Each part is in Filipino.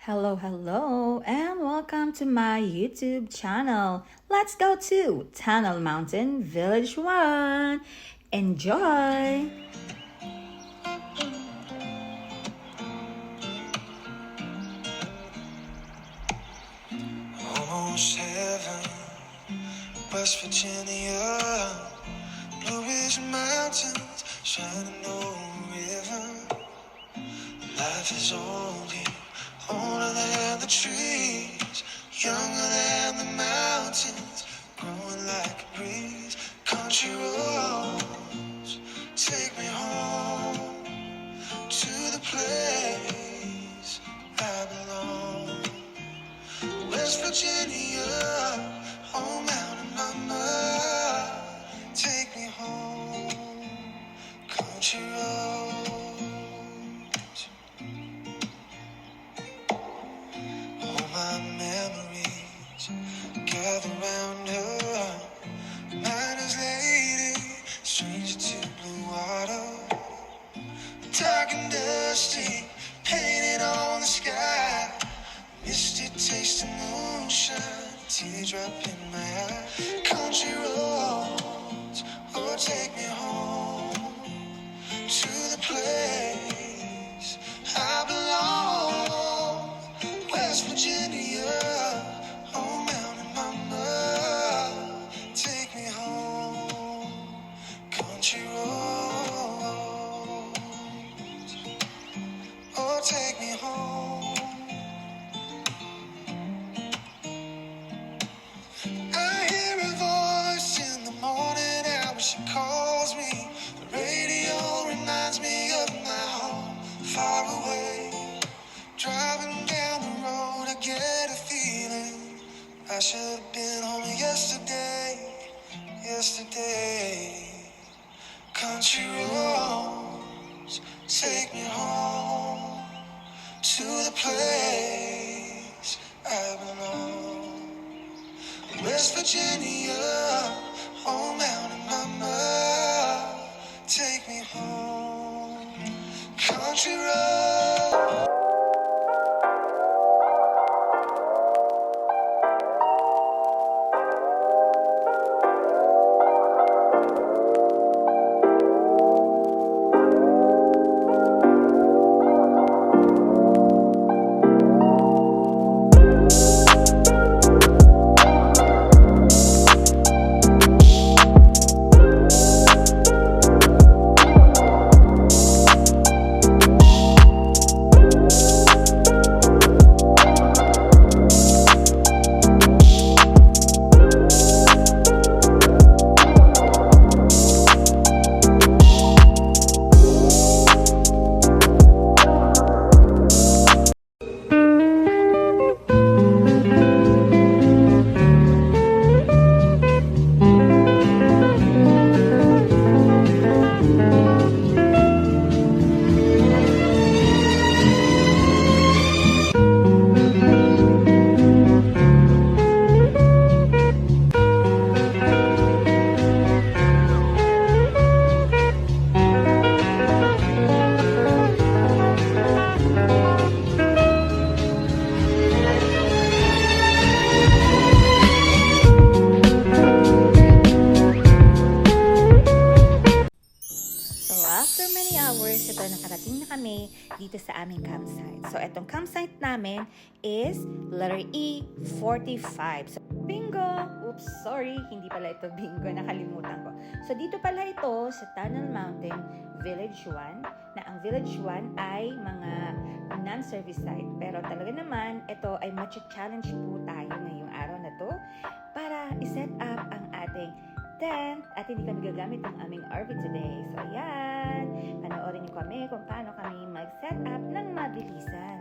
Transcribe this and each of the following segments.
Hello, and welcome to my YouTube channel. Let's go to Tunnel Mountain Village 1. Enjoy! Almost heaven, West Virginia, Blue Mountains, shining over river. Life is old here, older than the trees, younger than the mountains, growing like a breeze. Country roads, take me home to the place I belong. West Virginia, oh mountain mama, take me home, country roads. All my memories gather round her, miner's lady, stranger to blue water, dark and dusty, painted on the sky. Misty taste of moonshine, teardrop in my eye. Country roads, oh take me home to the place I belong. West Virginia, oh mountain mama, take me home. Country roads, oh take me home. I hear a voice in the morning hour, she calls me. The radio reminds me of my home, far away. Driving down the road, I get a feeling I should have been home yesterday, yesterday. Country roads, take me home to the place I belong. West Virginia, oh mountain mama, take me home, country road. So after many hours, ito nakarating na kami dito sa aming campsite. So itong campsite namin is letter E, 45. So bingo! Oops, sorry, hindi pala ito bingo, nakalimutan ko. So dito pala ito sa Tunnel Mountain Village 1, na ang Village 1 ay mga non-service site. Pero talaga naman, ito ay matcha-challenge po tayo ngayong araw na to para iset up ang ating tent at hindi kami gagamit ng aming RV today. So ayan, panoorin niyo kami kung paano kami mag-set up ng mabilisan.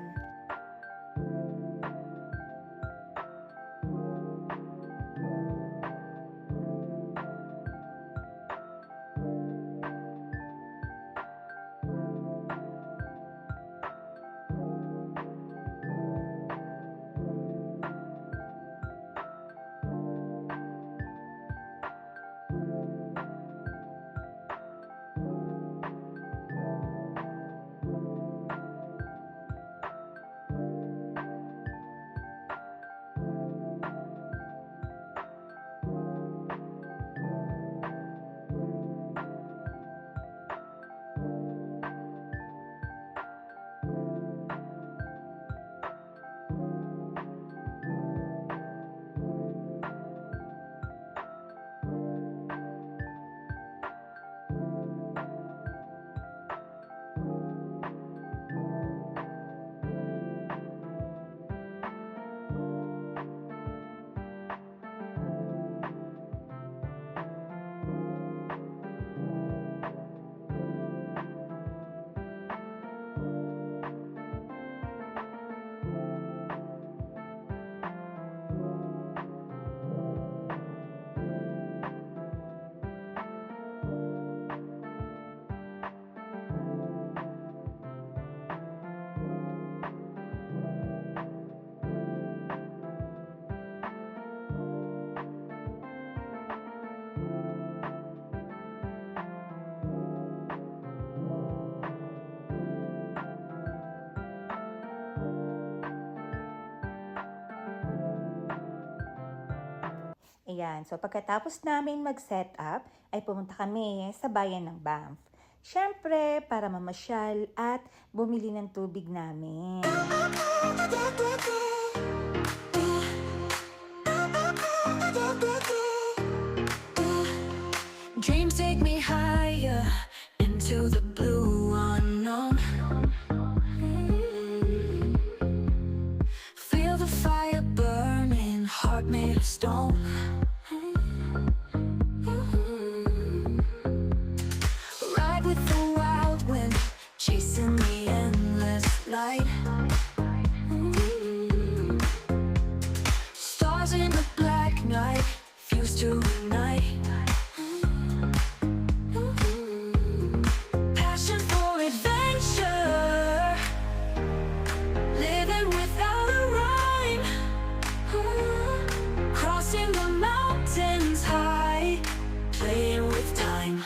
Ayan, so pagkatapos namin mag-set up, ay pumunta kami sa bayan ng Banff. Siyempre, para mamasyal at bumili ng tubig namin. Dreams take me higher into the blue unknown. Feel the fire burning, heart made of stone. Ride with the wild wind, chasing the endless light. Stars in the black night, fuse to ignite. Passion for adventure, living without a rhyme. Crossing the mountains high, playing with time.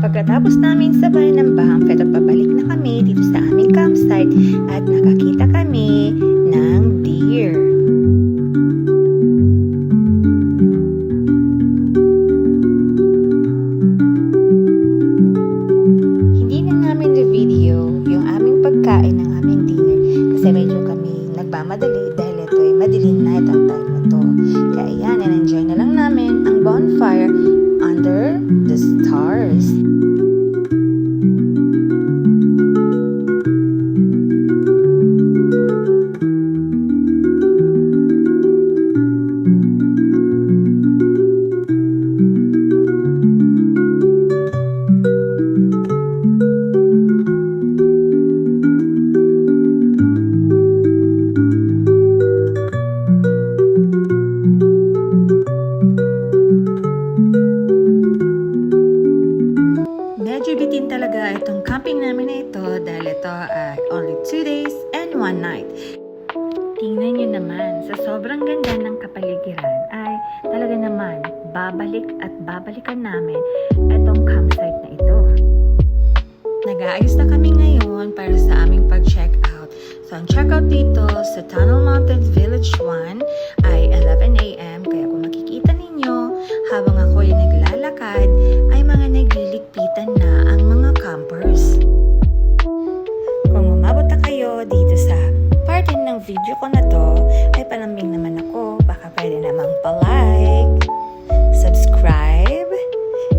Pagkatapos namin sa bayan ng Banff, eto pabalik na kami dito sa aming campsite at nakakita kami ng deer. Hindi na namin na-video yung aming pagkain ng aming dinner kasi medyo kami nagmamadali dahil ito ay madilim na itong time na to. Kaya yan, enjoy na lang namin ang bonfire under the stars. Medyo bitin talaga itong camping namin na ito dahil ito ay only 2 days and 1 night. Tingnan nyo naman, sa sobrang ganda ng kapaligiran ay talaga naman babalik at babalikan namin itong campsite na ito. Nag-aayos na kami ngayon para sa aming pag-check out. So ang check out dito sa Tunnel Mountain Village 1 ay 11 a.m. Kaya kung makikita ninyo habang ako ay naglalakad ay mga nagliligpitan na ang mga campers. Kung umabot na kayo dito sa part ng video ko na to, ay palambing naman ako. Baka pwede namang pa-like, subscribe,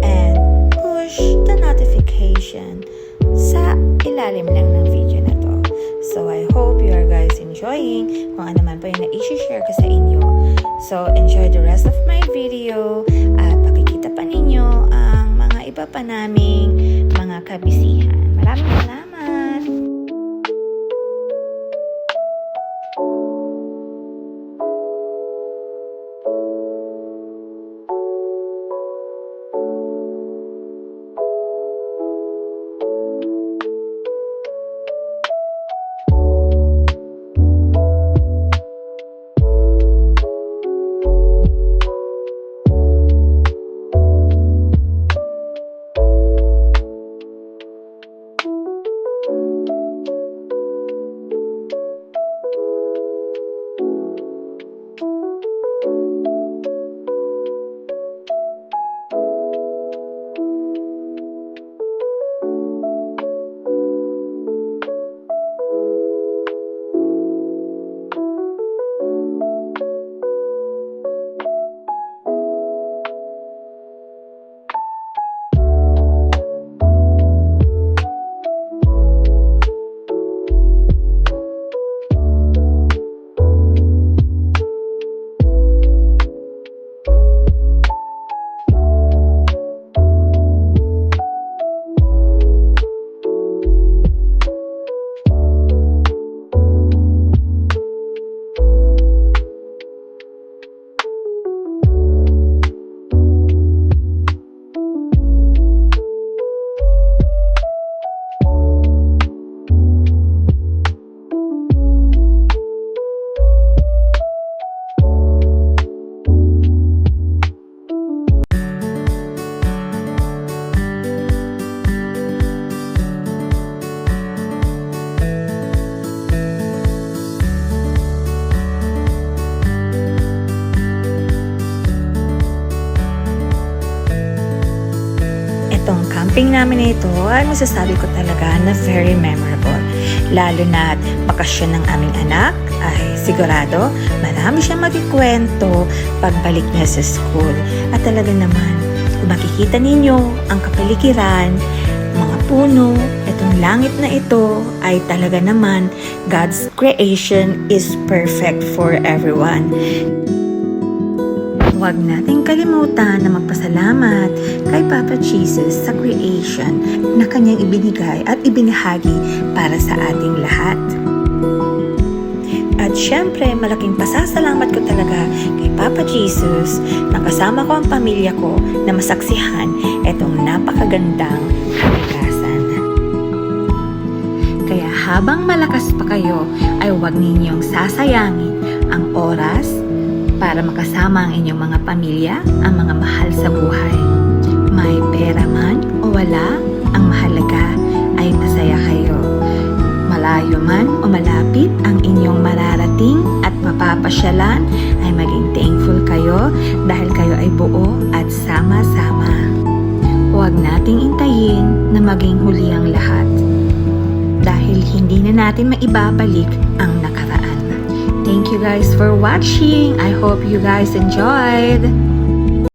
and push the notification sa ilalim lang ng video na to. So I hope you are guys enjoying kung ano man po yung na-share ko sa inyo. So enjoy the rest of my video at makikita pa ninyo ang mga iba pa naming mga kabisihan. Maraming salamat! camping namin na ito ay masasabi ko talaga na very memorable. Lalo na bakasyon ng aming anak ay sigurado marami siyang magkikwento pagbalik niya sa school. At talaga naman, kung makikita ninyo ang kapaligiran, mga puno, itong langit na ito ay talaga naman God's creation is perfect for everyone. Huwag nating kalimutan na magpasalamat kay Papa Jesus sa creation na kanyang ibinigay at ibinahagi para sa ating lahat. At syempre, malaking pasasalamat ko talaga kay Papa Jesus na kasama ko ang pamilya ko na masaksihan itong napakagandang kalikasan. Kaya habang malakas pa kayo, ay huwag ninyong sasayangin ang oras para makasama ang inyong mga pamilya, ang mga mahal sa buhay. May pera man o wala, ang mahalaga ay masaya kayo. Malayo man o malapit ang inyong mararating at mapapasyalan, ay maging thankful kayo dahil kayo ay buo at sama-sama. Huwag nating intayin na maging huli ang lahat dahil hindi na natin maibabalik ang nakaraan. Thank you guys for watching. I hope you guys enjoyed.